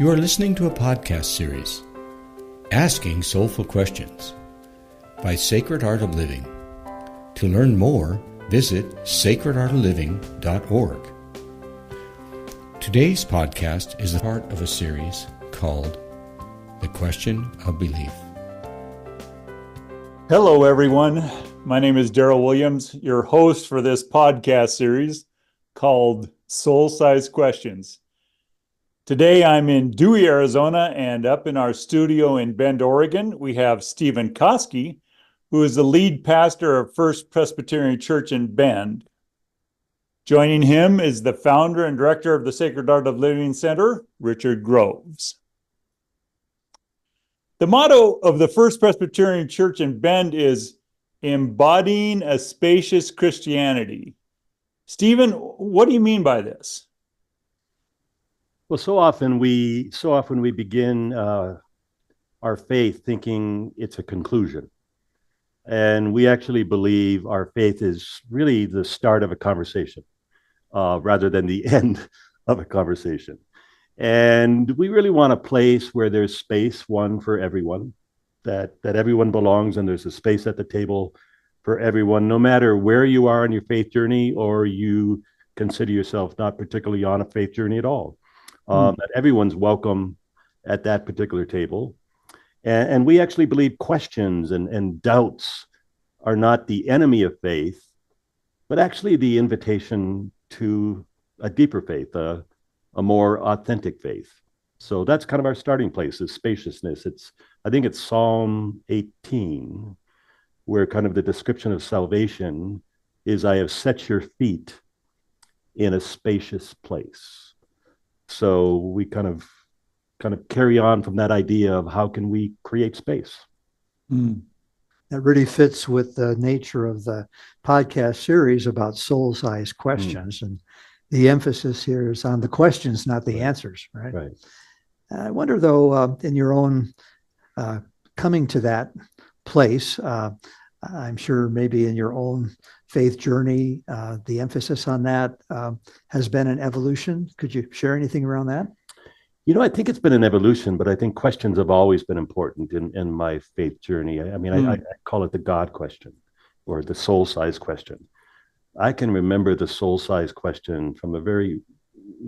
You are listening to a podcast series, Asking Soulful Questions, by Sacred Art of Living. To learn more, visit sacredartofliving.org. Today's podcast is a part of a series called The Question of Belief. Hello, everyone. My name is Daryl Williams, your host for this podcast series called Soul-Sized Questions. Today, I'm in Dewey, Arizona, and up in our studio in Bend, Oregon, we have Steve Koski, who is the lead pastor of First Presbyterian Church in Bend. Joining him is the founder and director of the Sacred Art of Living Center, Richard Groves. The motto of the First Presbyterian Church in Bend is embodying a spacious Christianity. Stephen, what do you mean by this? Well, so often we begin our faith thinking it's a conclusion. And we actually believe our faith is really the start of a conversation rather than the end of a conversation. And we really want a place where there's space, one, for everyone, that everyone belongs and there's a space at the table for everyone, no matter where you are on your faith journey or you consider yourself not particularly on a faith journey at all. That everyone's welcome at that particular table. And we actually believe questions and doubts are not the enemy of faith, but actually the invitation to a deeper faith, a more authentic faith. So that's kind of our starting place, is spaciousness. I think it's Psalm 18, where kind of the description of salvation is, I have set your feet in a spacious place. So we kind of carry on from that idea of how can we create space. That really fits with the nature of the podcast series about soul-sized questions. And the emphasis here is on the questions, not the answers, right? Right. I wonder, though, in your own coming to that place, I'm sure maybe in your own faith journey, the emphasis on that has been an evolution. Could you share anything around that? You know, I think it's been an evolution, but I think questions have always been important in my faith journey. I call it the God question or the soul-sized question. I can remember the soul-sized question from a very,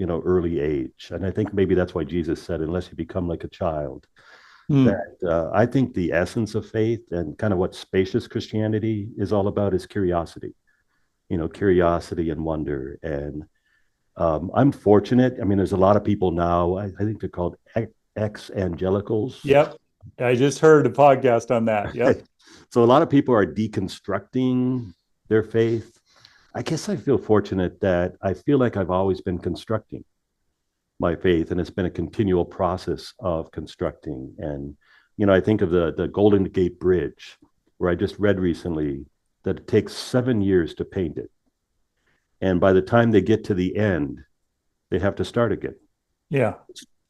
early age. And I think maybe that's why Jesus said, unless you become like a child, that I think the essence of faith and kind of what spacious Christianity is all about is curiosity, curiosity and wonder. And I'm fortunate. There's a lot of people now, I think they're called ex-evangelicals. Yep. I just heard a podcast on that. Yep. So a lot of people are deconstructing their faith. I guess I feel fortunate that I feel like I've always been constructing my faith, and it's been a continual process of constructing. And, I think of the Golden Gate Bridge, where I just read recently that it takes 7 years to paint it. And by the time they get to the end, they have to start again. Yeah.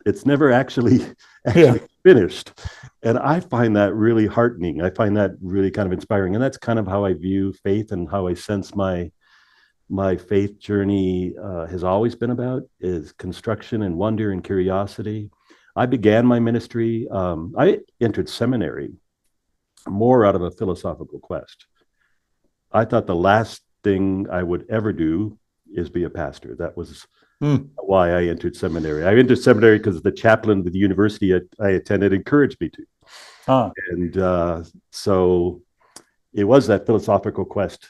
It's never actually finished. And I find that really heartening. I find that really kind of inspiring. And that's kind of how I view faith and how I sense my faith journey has always been about, is construction and wonder and curiosity. I began my ministry. I entered seminary more out of a philosophical quest. I thought the last thing I would ever do is be a pastor. That was why I entered seminary. I entered seminary because the chaplain of the university I attended encouraged me to. And so it was that philosophical quest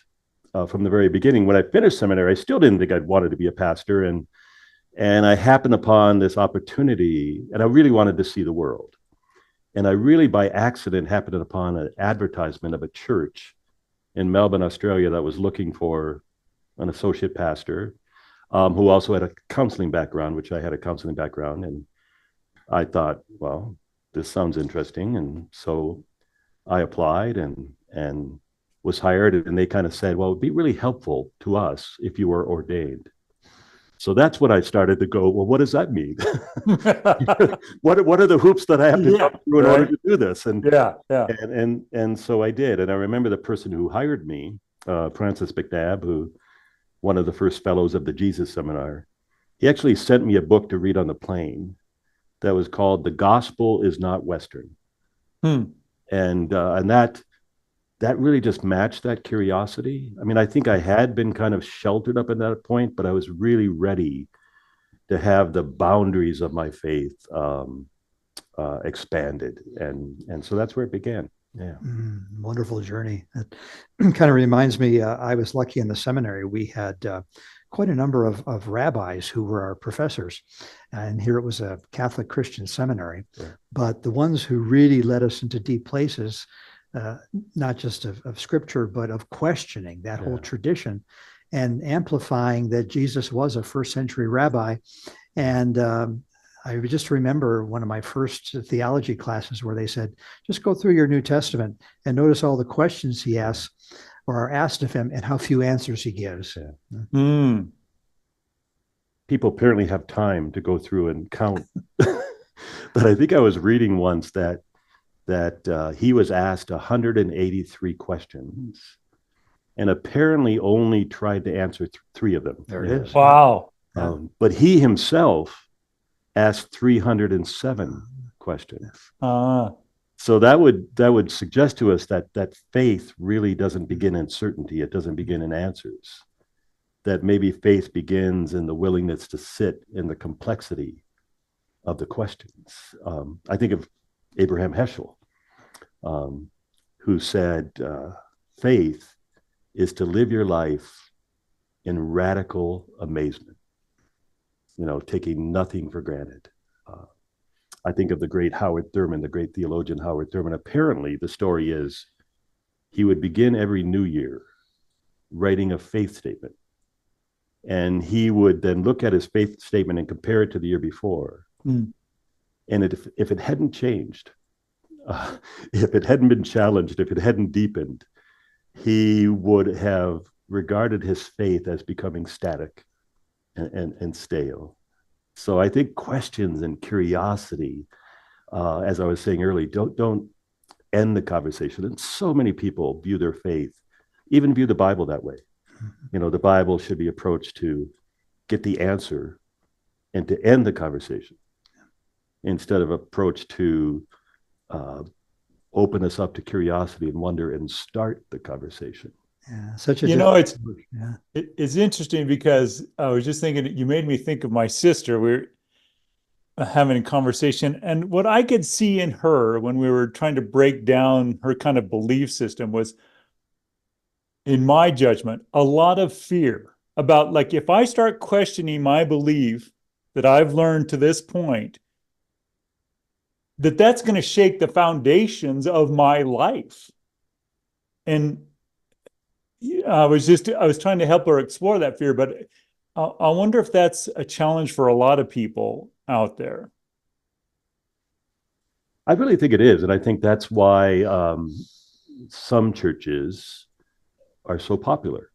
from the very beginning. When I finished seminary, I still didn't think I'd wanted to be a pastor. And I happened upon this opportunity, and I really wanted to see the world. And I really, by accident, happened upon an advertisement of a church in Melbourne, Australia, that was looking for an associate pastor who also had a counseling background, which I had a counseling background. And I thought, well, this sounds interesting. And so I applied and was hired, and they kind of said, well, it'd be really helpful to us if you were ordained. So that's when I started to go, well, what does that mean? What are the hoops that I have to jump through in order to do this? And so I did. And I remember the person who hired me, Francis McNabb, one of the first fellows of the Jesus Seminar, he actually sent me a book to read on the plane. that was called "The Gospel Is Not Western," and that really just matched that curiosity. I mean, I think I had been kind of sheltered up at that point, but I was really ready to have the boundaries of my faith expanded, and so that's where it began. Yeah. Wonderful journey. It kind of reminds me, I was lucky in the seminary. We had quite a number of rabbis who were our professors. And here it was a Catholic Christian seminary. Yeah. But the ones who really led us into deep places, not just of scripture, but of questioning that whole tradition and amplifying that Jesus was a first century rabbi. And I just remember one of my first theology classes where they said, just go through your New Testament and notice all the questions he asks or are asked of him and how few answers he gives. Yeah. People apparently have time to go through and count. But I think I was reading once that he was asked 183 questions and apparently only tried to answer 3 of them. There it is. Wow. But he himself asked 307 questions. So that would suggest to us that faith really doesn't begin in certainty. It doesn't begin in answers. That maybe faith begins in the willingness to sit in the complexity of the questions. I think of Abraham Heschel, who said, faith is to live your life in radical amazement, taking nothing for granted. I think of the great Howard Thurman, the great theologian Howard Thurman. Apparently, the story is he would begin every new year writing a faith statement. And he would then look at his faith statement and compare it to the year before. And if it hadn't changed, if it hadn't been challenged, if it hadn't deepened, he would have regarded his faith as becoming static and stale. So I think questions and curiosity, as I was saying earlier, don't end the conversation. And so many people view their faith, even view the Bible that way. The Bible should be approached to get the answer and to end the conversation instead of approach to open us up to curiosity and wonder and start the conversation. Yeah, such a it's interesting because I was just thinking, you made me think of my sister. We were having a conversation, and what I could see in her when we were trying to break down her kind of belief system was, in my judgment, a lot of fear about, like, if I start questioning my belief that I've learned to this point, that's going to shake the foundations of my life. And I was trying to help her explore that fear, but I wonder if that's a challenge for a lot of people out there. I really think it is. And I think that's why some churches are so popular.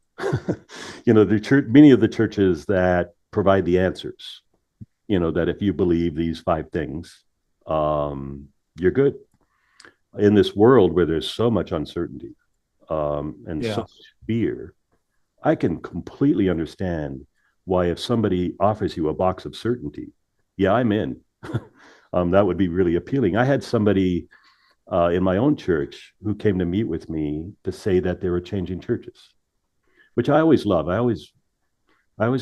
Many of the churches that provide the answers, that if you believe these 5 things, you're good. In this world where there's so much uncertainty and so much fear, I can completely understand why, if somebody offers you a box of certainty, I'm in. That would be really appealing. I had somebody in my own church who came to meet with me to say that they were changing churches, which I always love. I always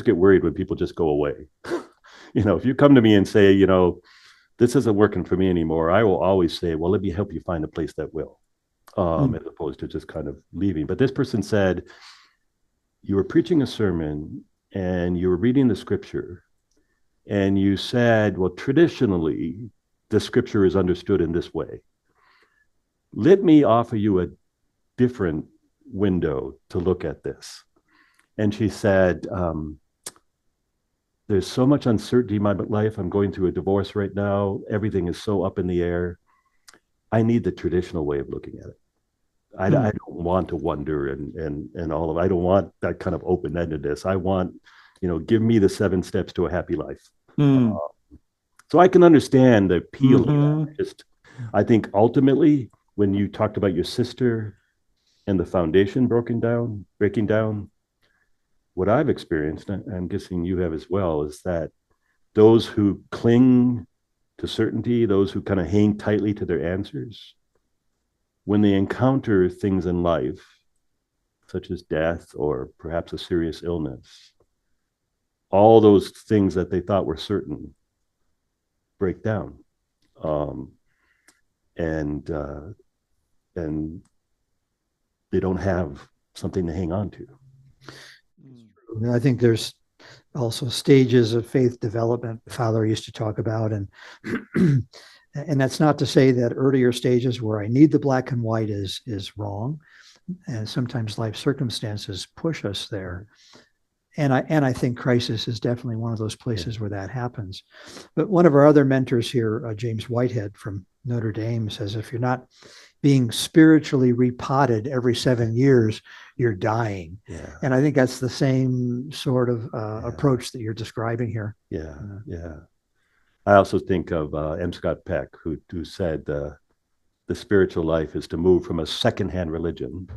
get worried when people just go away. If you come to me and say, this isn't working for me anymore, I will always say, well, let me help you find a place that will, as opposed to just kind of leaving. But this person said, you were preaching a sermon and you were reading the scripture and you said, well, traditionally, the scripture is understood in this way. Let me offer you a different window to look at this. And she said, there's so much uncertainty in my life. I'm going through a divorce right now. Everything is so up in the air. I need the traditional way of looking at it. I don't want to wonder and all of it. I don't want that kind of open-endedness. I want, give me the 7 steps to a happy life. So I can understand the appeal of that. I think ultimately, when you talked about your sister and the foundation breaking down, what I've experienced, and I'm guessing you have as well, is that those who cling to certainty, those who kind of hang tightly to their answers, when they encounter things in life, such as death or perhaps a serious illness, all those things that they thought were certain break down. And they don't have something to hang on to. I think there's also stages of faith development Father used to talk about, and and that's not to say that earlier stages where I need the black and white is wrong, and sometimes life circumstances push us there. And I think crisis is definitely one of those places where that happens. But one of our other mentors here, James Whitehead from Notre Dame, says if you're not being spiritually repotted every 7 years, you're dying. Yeah. And I think that's the same sort of approach that you're describing here. Yeah, yeah. I also think of M. Scott Peck, who said the spiritual life is to move from a secondhand religion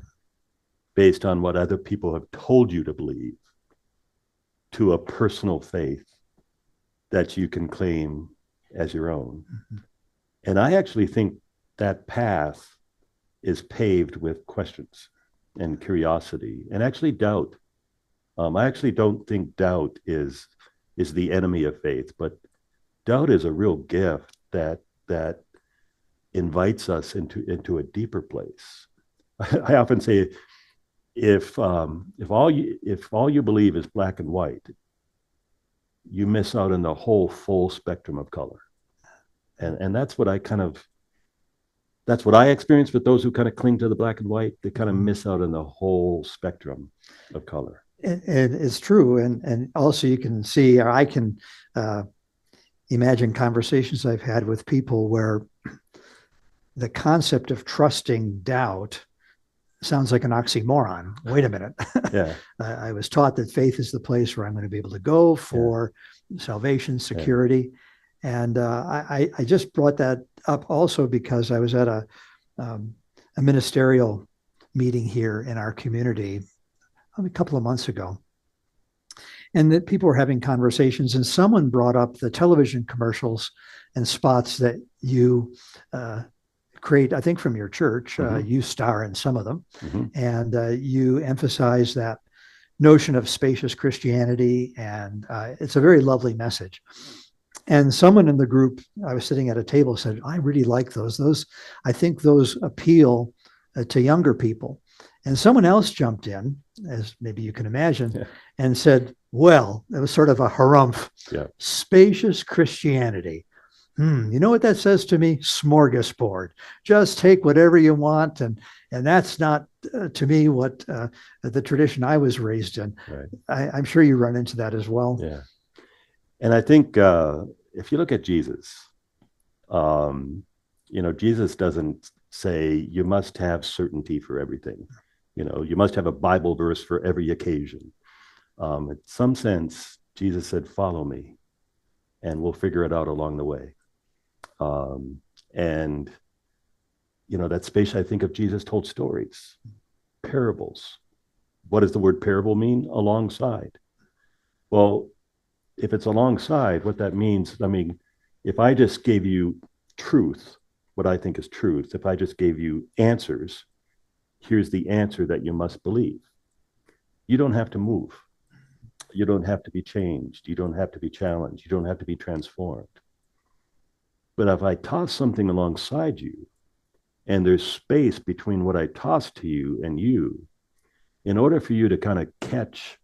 based on what other people have told you to believe to a personal faith that you can claim as your own. Mm-hmm. And I actually think that path is paved with questions and curiosity and actually doubt. I actually don't think doubt is the enemy of faith, but doubt is a real gift that invites us into a deeper place. I often say, if all you believe is black and white, you miss out on the whole full spectrum of color. And that's what I experience with those who kind of cling to the black and white. They kind of miss out on the whole spectrum of color. And it's true. And also you can see, or I can imagine conversations I've had with people where the concept of trusting doubt sounds like an oxymoron. Wait a minute. Yeah. I was taught that faith is the place where I'm going to be able to go for salvation, security. Yeah. And I just brought that up also because I was at a ministerial meeting here in our community a couple of months ago. And that people were having conversations, and someone brought up the television commercials and spots that you create, I think from your church. Mm-hmm. You star in some of them. Mm-hmm. And you emphasize that notion of spacious Christianity, and it's a very lovely message. And someone in the group, I was sitting at a table, said, I really like those. I think those appeal to younger people. And someone else jumped in, as maybe you can imagine, and said, well, it was sort of a harumph. Yeah. Spacious Christianity. You know what that says to me? Smorgasbord. Just take whatever you want. And that's not, to me, what the tradition I was raised in. Right. I'm sure you run into that as well. Yeah. And I think if you look at Jesus, Jesus doesn't say you must have certainty for everything. You must have a Bible verse for every occasion. In some sense, Jesus said, follow me, and we'll figure it out along the way. That space, I think of Jesus told stories, parables. What does the word parable mean? Alongside. Well, if it's alongside, what that means, if I just gave you truth, what I think is truth, if I just gave you answers, here's the answer that you must believe. You don't have to move. You don't have to be changed. You don't have to be challenged. You don't have to be transformed. But if I toss something alongside you, and there's space between what I toss to you and you, in order for you to kind of catch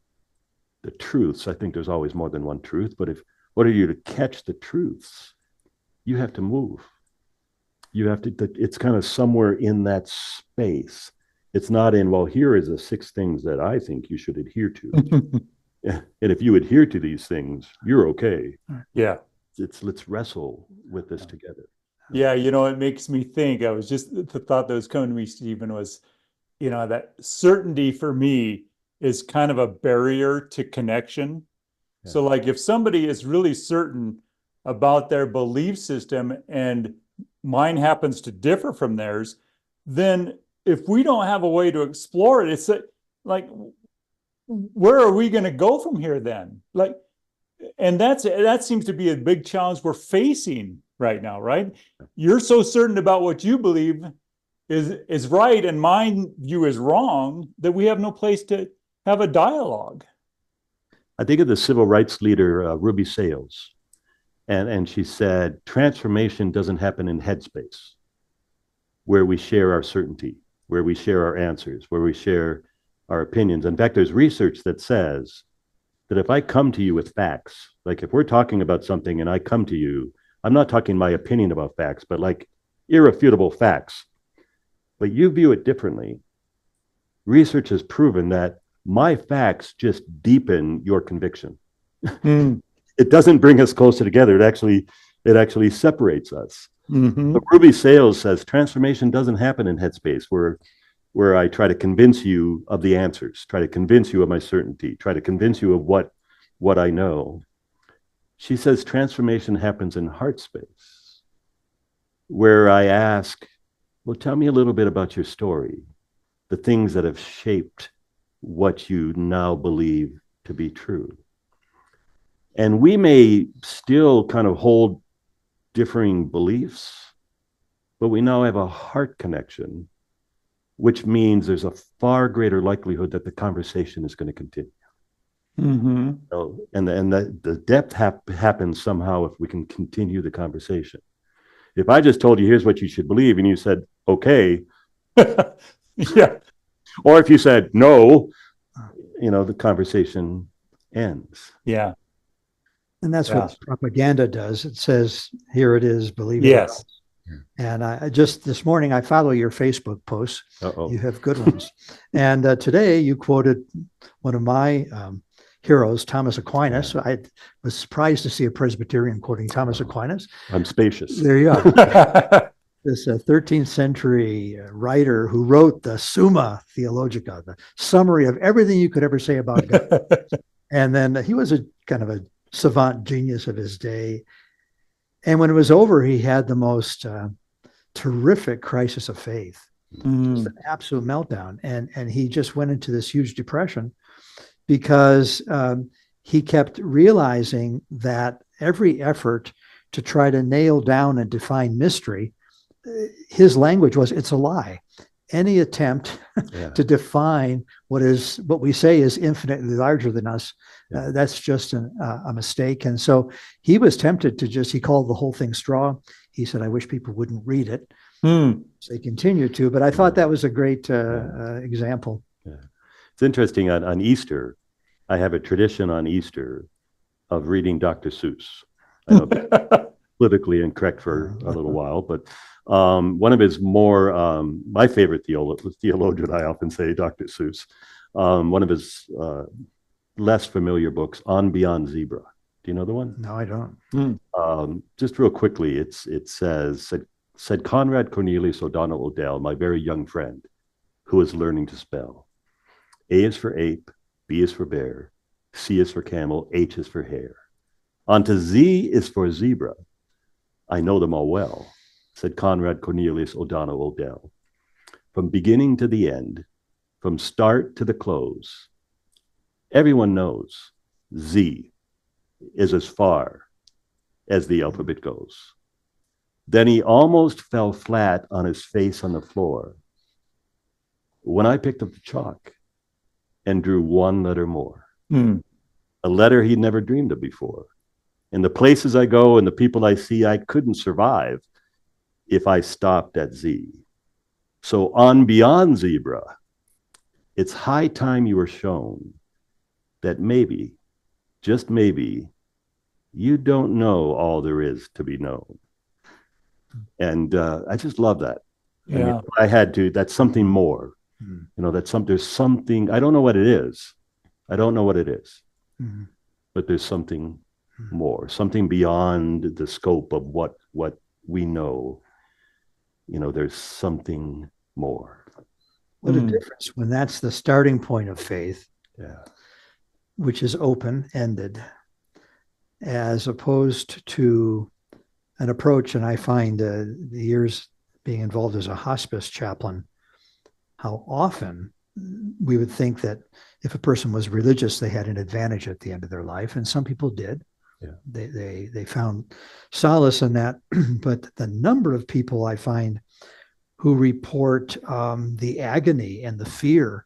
the truths, I think there's always more than one truth, but in order for you to catch the truths, you have to move. You have to, it's kind of somewhere in that space. It's not in, well, here is the 6 things that I think you should adhere to. And if you adhere to these things, you're okay. Yeah. Let's wrestle with this together. Yeah, it makes me think, the thought that was coming to me, Stephen, was, that certainty for me is kind of a barrier to connection. Yeah. So like if somebody is really certain about their belief system and mine happens to differ from theirs, then if we don't have a way to explore it, it's like, where are we going to go from here then? And that seems to be a big challenge we're facing right now, right? You're so certain about what you believe is right and my view is wrong that we have no place to have a dialogue. I think of the civil rights leader, Ruby Sales, and she said, transformation doesn't happen in headspace, where we share our certainty, where we share our answers, where we share our opinions. In fact, there's research that says that if I come to you with facts, like if we're talking about something and I come to you, I'm not talking my opinion about facts, but like irrefutable facts, but you view it differently. Research has proven that my facts just deepen your conviction. It doesn't bring us closer together. It actually separates us. Mm-hmm. But Ruby Sales says transformation doesn't happen in headspace where I try to convince you of the answers, try to convince you of my certainty, try to convince you of what I know. She says transformation happens in heart space, where I ask, well, tell me a little bit about your story, the things that have shaped what you now believe to be true. And we may still kind of hold differing beliefs, but we now have a heart connection, which means there's a far greater likelihood that the conversation is going to continue. Mm-hmm. So, and the depth happens somehow if we can continue the conversation. If I just told you, here's what you should believe, and you said, okay. Yeah. Or if you said, no, the conversation ends. Yeah. And that's what propaganda does. It says, here it is, believe it. Yes. And I just this morning, I follow your Facebook posts. Uh-oh. You have good ones. And today you quoted one of my heroes, Thomas Aquinas. I was surprised to see a Presbyterian quoting Thomas Aquinas. I'm spacious. There you are. This 13th century writer who wrote the Summa Theologica, the summary of everything you could ever say about God. And then he was a kind of a savant genius of his day. And when it was over, he had the most terrific crisis of faith. Just an absolute meltdown. And he just went into this huge depression because he kept realizing that every effort to try to nail down and define mystery, his language was, it's a lie. Any attempt to define what we say is infinitely larger than us, that's just a mistake. And so he was tempted to he called the whole thing straw. He said, I wish people wouldn't read it. So they continue to, but I thought that was a great example. Yeah. It's interesting on Easter, I have a tradition on Easter of reading Dr. Seuss. I know that's politically incorrect for a little while, but one of his more, my favorite theologian, I often say, Dr. Seuss, one of his less familiar books, On Beyond Zebra. Do you know the one? No, I don't. Just real quickly, it said Conrad Cornelius O'Donnell Odell, my very young friend, who is learning to spell. A is for ape, B is for bear, C is for camel, H is for hare. Onto Z is for zebra. I know them all well, said Conrad Cornelius O'Donnell Odell. From beginning to the end, from start to the close, everyone knows Z is as far as the alphabet goes. Then he almost fell flat on his face on the floor when I picked up the chalk and drew one letter more, a letter he'd never dreamed of before. In the places I go and the people I see, I couldn't survive if I stopped at Z. So on beyond zebra, it's high time you were shown that maybe, just maybe, you don't know all there is to be known. And I just love that. Yeah. I mean, I had to, that's something more. There's something, I don't know what it is. But there's something more, something beyond the scope of what we know. There's something more. What a difference when that's the starting point of faith, which is open-ended, as opposed to an approach. And I find the years being involved as a hospice chaplain, how often we would think that if a person was religious, they had an advantage at the end of their life. And some people did. They found solace in that. But the number of people I find who report the agony and the fear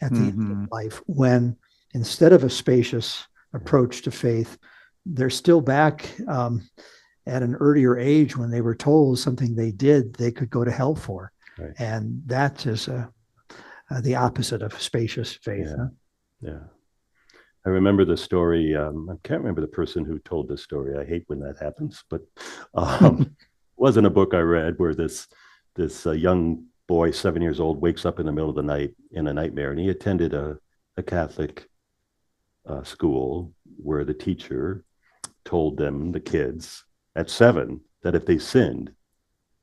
at the end of life, when instead of a spacious approach to faith, they're still back at an earlier age when they were told something they did they could go to hell for. Right. And that is the opposite of spacious faith. Yeah. I remember the story. I can't remember the person who told this story. I hate when that happens, but wasn't a book I read where this young boy, 7 years old, wakes up in the middle of the night in a nightmare, and he attended a Catholic school where the teacher told them, the kids at 7, that if they sinned,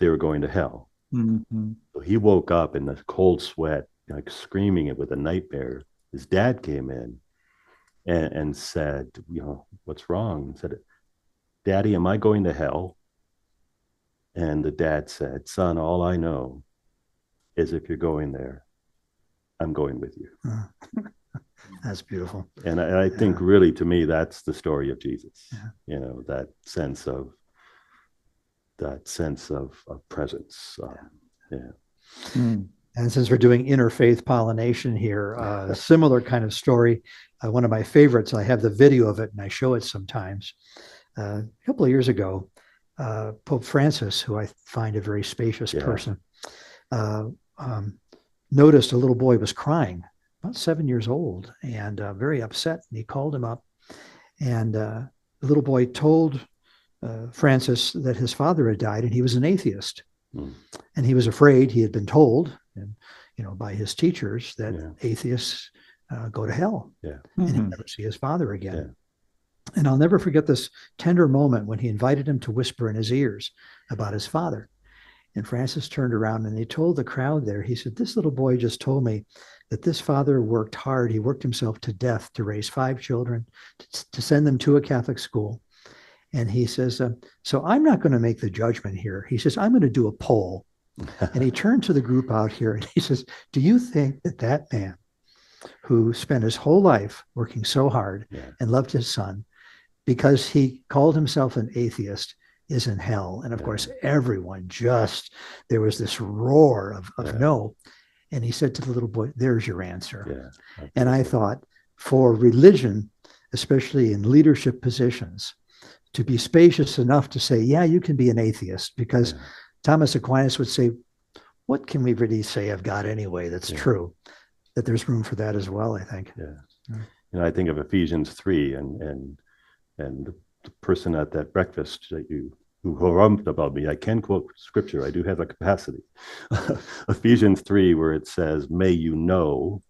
they were going to hell. So he woke up in a cold sweat, like screaming it with a nightmare. His dad came in and said, what's wrong? He said, Daddy, am I going to hell? And the dad said, son, all I know is if you're going there, I'm going with you. That's beautiful. And I think really, to me, that's the story of Jesus. That sense of presence. And since we're doing interfaith pollination here, a similar kind of story, one of my favorites, I have the video of it and I show it sometimes. A couple of years ago, Pope Francis, who I find a very spacious person, noticed a little boy was crying, about 7 years old, and very upset. And he called him up, and the little boy told Francis that his father had died and he was an atheist. And he was afraid. He had been told, and by his teachers, that atheists go to hell, and he'll never see his father again. And I'll never forget this tender moment when he invited him to whisper in his ears about his father. And Francis turned around and he told the crowd there, he said, this little boy just told me that this father worked hard. He worked himself to death to raise 5 children, to send them to a Catholic school. And he says, so I'm not going to make the judgment here. He says, I'm going to do a poll. And he turned to the group out here and he says, do you think that man who spent his whole life working so hard and loved his son, because he called himself an atheist, is in hell? And of course, everyone there was this roar of no. And he said to the little boy, there's your answer. And I thought, for religion, especially in leadership positions, to be spacious enough to say, you can be an atheist, because Thomas Aquinas would say, what can we really say of God anyway that's true? That there's room for that as well, I think. I think of Ephesians 3 and the person at that breakfast that who harumphed about me. I can quote scripture. I do have a capacity. Ephesians 3, where it says, may you know,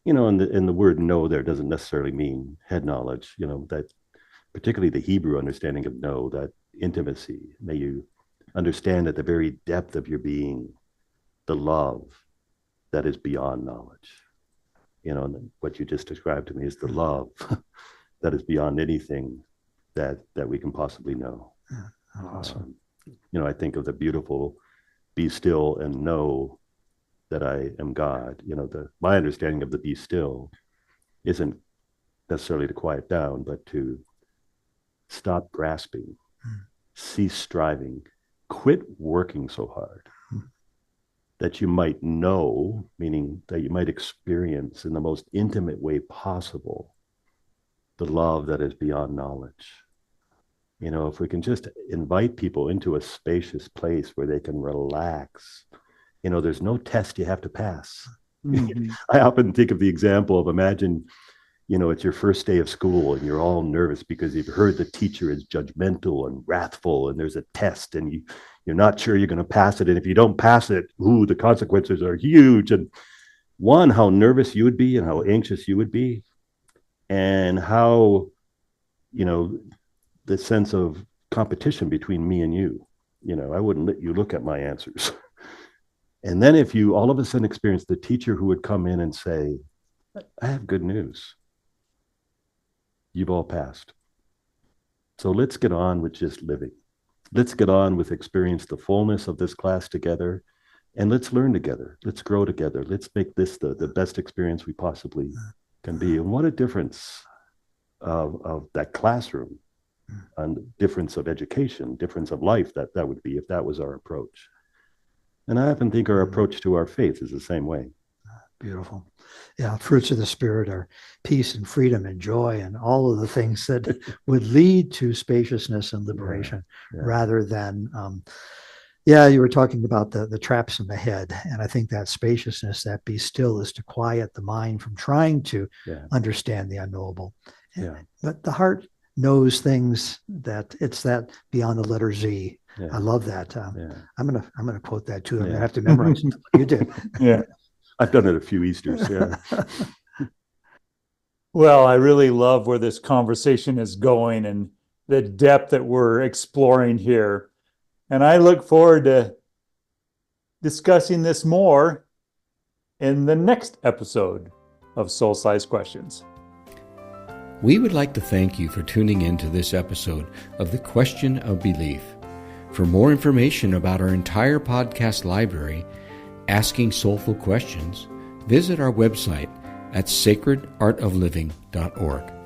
and the word know there doesn't necessarily mean head knowledge, that particularly the Hebrew understanding of know, that intimacy. May you understand at the very depth of your being the love that is beyond knowledge. And what you just described to me is the love that is beyond anything that we can possibly know. Awesome. I think of the beautiful, be still and know that I am God. My understanding of the be still isn't necessarily to quiet down, but to stop grasping, cease striving, quit working so hard, that you might know, meaning that you might experience in the most intimate way possible the love that is beyond knowledge. If we can just invite people into a spacious place where they can relax, there's no test you have to pass. I often think of the example of, imagine, it's your first day of school and you're all nervous because you've heard the teacher is judgmental and wrathful, and there's a test and you're not sure you're going to pass it. And if you don't pass it, the consequences are huge. And how nervous you would be and how anxious you would be, and how, the sense of competition between me and you. I wouldn't let you look at my answers. And then if you all of a sudden experience the teacher who would come in and say, I have good news. You've all passed. So let's get on with just living. Let's get on with experience the fullness of this class together, and let's learn together. Let's grow together. Let's make this the best experience we possibly can be. And what a difference of that classroom on difference of education, difference of life, that would be if that was our approach. And I often think our approach to our faith is the same way. Beautiful. Yeah, fruits of the Spirit are peace and freedom and joy and all of the things that would lead to spaciousness and liberation rather than, you were talking about the traps in the head. And I think that spaciousness, that be still, is to quiet the mind from trying to understand the unknowable. But the heart knows things that it's that beyond the letter Z. I love that. I'm gonna quote that too. I'm gonna have to memorize it. You did. Yeah. I've done it a few Easters. Yeah. Well, I really love where this conversation is going and the depth that we're exploring here. And I look forward to discussing this more in the next episode of Soul Size Questions. We would like to thank you for tuning in to this episode of The Question of Belief. For more information about our entire podcast library, Asking Soulful Questions, visit our website at sacredartofliving.org.